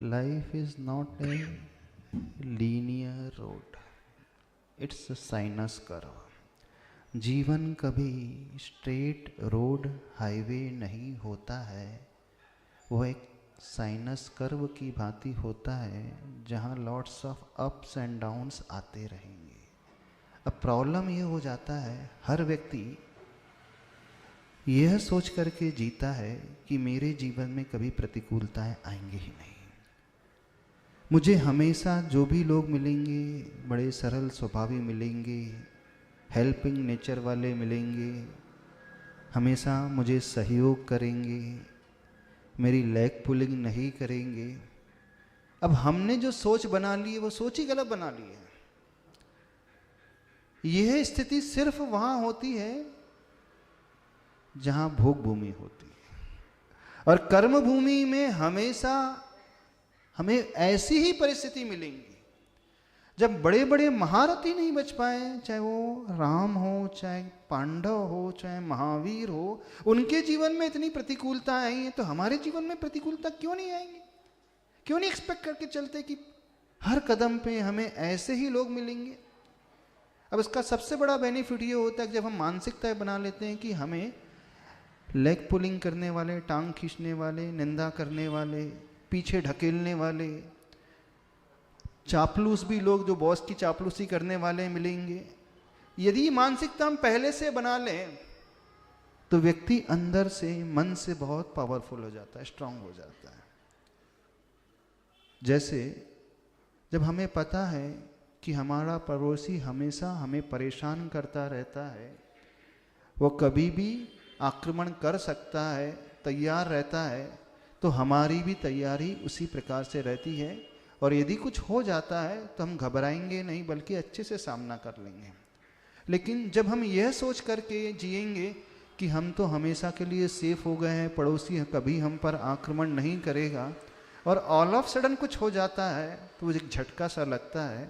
Life is not a linear road. It's a sinus curve. जीवन कभी straight road highway नहीं होता है, वो एक साइनस कर्व की भांति होता है जहाँ lots of ups and downs आते रहेंगे। अब प्रॉब्लम ये हो जाता है, हर व्यक्ति यह सोच करके जीता है कि मेरे जीवन में कभी प्रतिकूलताएं आएंगे ही नहीं। मुझे हमेशा जो भी लोग मिलेंगे बड़े सरल स्वभावी मिलेंगे, हेल्पिंग नेचर वाले मिलेंगे, हमेशा मुझे सहयोग करेंगे, मेरी लेग पुलिंग नहीं करेंगे। अब हमने जो सोच बना ली है वो सोच ही गलत बना ली है। यह स्थिति सिर्फ वहां होती है जहां भोग भूमि होती है, और कर्म भूमि में हमेशा हमें ऐसी ही परिस्थिति मिलेंगी। जब बड़े बड़े महारथी नहीं बच पाए, चाहे वो राम हो, चाहे पांडव हो, चाहे महावीर हो, उनके जीवन में इतनी प्रतिकूलता आई है, तो हमारे जीवन में प्रतिकूलता क्यों नहीं आएंगी? क्यों नहीं एक्सपेक्ट करके चलते कि हर कदम पे हमें ऐसे ही लोग मिलेंगे? अब इसका सबसे बड़ा बेनिफिट ये होता है कि जब हम मानसिकता बना लेते हैं कि हमें लेग पुलिंग करने वाले, टांग खींचने वाले, निंदा करने वाले, पीछे ढकेलने वाले, चापलूस भी लोग जो बॉस की चापलूसी करने वाले मिलेंगे। यदि मानसिकता हम पहले से बना लें तो व्यक्ति अंदर से, मन से बहुत पावरफुल हो जाता है, स्ट्रांग हो जाता है। जैसे जब हमें पता है कि हमारा पड़ोसी हमेशा हमें परेशान करता रहता है, वो कभी भी आक्रमण कर सकता है, तैयार रहता है, तो हमारी भी तैयारी उसी प्रकार से रहती है। और यदि कुछ हो जाता है तो हम घबराएंगे नहीं, बल्कि अच्छे से सामना कर लेंगे। लेकिन जब हम यह सोच करके जिएंगे कि हम तो हमेशा के लिए सेफ हो गए हैं, पड़ोसी कभी हम पर आक्रमण नहीं करेगा, और ऑल ऑफ सडन कुछ हो जाता है तो वो एक झटका सा लगता है,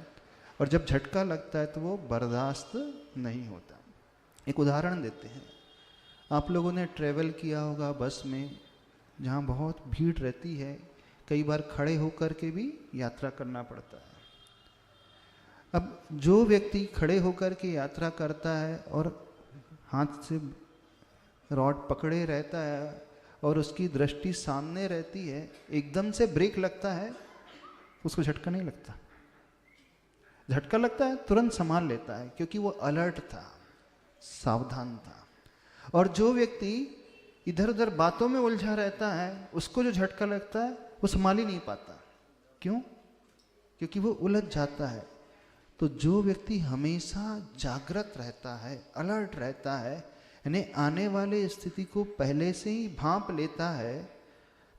और जब झटका लगता है तो वो बर्दाश्त नहीं होता। एक उदाहरण देते हैं। आप लोगों ने ट्रेवल किया होगा बस में, जहाँ बहुत भीड़ रहती है, कई बार खड़े होकर के भी यात्रा करना पड़ता है। अब जो व्यक्ति खड़े होकर के यात्रा करता है और हाथ से रॉड पकड़े रहता है और उसकी दृष्टि सामने रहती है, एकदम से ब्रेक लगता है, उसको झटका नहीं लगता। झटका लगता है तुरंत संभाल लेता है, क्योंकि वो अलर्ट था, सावधान था। और जो व्यक्ति इधर उधर बातों में उलझा रहता है, उसको जो झटका लगता है वो संभाल ही नहीं पाता। क्यों? क्योंकि वो उलझ जाता है। तो जो व्यक्ति हमेशा जागृत रहता है, अलर्ट रहता है, यानी आने वाले स्थिति को पहले से ही भांप लेता है,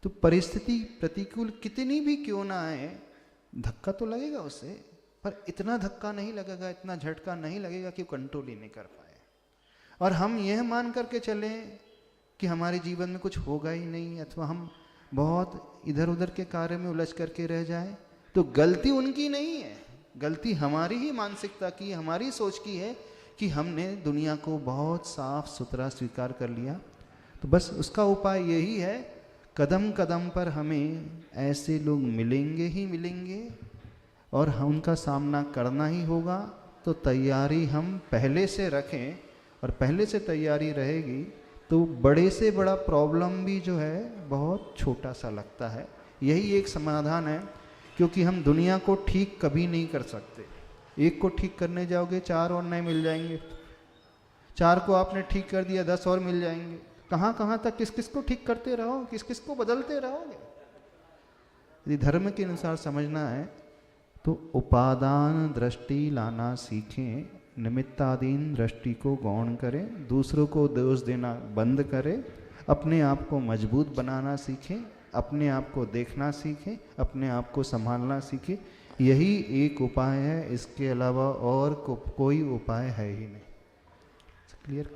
तो परिस्थिति प्रतिकूल कितनी भी क्यों ना आए, धक्का तो लगेगा उसे, पर इतना धक्का नहीं लगेगा, इतना झटका नहीं लगेगा कि वो कंट्रोल ही नहीं कर पाए। और हम यह मान करके चलें कि हमारे जीवन में कुछ होगा ही नहीं, अथवा हम बहुत इधर उधर के कार्य में उलझ करके रह जाए, तो गलती उनकी नहीं है, गलती हमारी ही मानसिकता की, हमारी सोच की है कि हमने दुनिया को बहुत साफ सुथरा स्वीकार कर लिया। तो बस उसका उपाय यही है, कदम कदम पर हमें ऐसे लोग मिलेंगे ही मिलेंगे और हम उनका सामना करना ही होगा। तो तैयारी हम पहले से रखें, और पहले से तैयारी रहेगी तो बड़े से बड़ा प्रॉब्लम भी जो है बहुत छोटा सा लगता है। यही एक समाधान है, क्योंकि हम दुनिया को ठीक कभी नहीं कर सकते। एक को ठीक करने जाओगे 4 और नए मिल जाएंगे, 4 को आपने ठीक कर दिया 10 और मिल जाएंगे। कहाँ कहाँ तक किस किस को ठीक करते रहो, किस किस को बदलते रहोगे? यदि धर्म के अनुसार समझना है तो उपादान दृष्टि लाना सीखें, निमित्ताधीन दृष्टि को गौण करें, दूसरों को दोष देना बंद करें, अपने आप को मजबूत बनाना सीखें, अपने आप को देखना सीखें, अपने आप को संभालना सीखें। यही एक उपाय है, इसके अलावा और कोई उपाय है ही नहीं। क्लियर?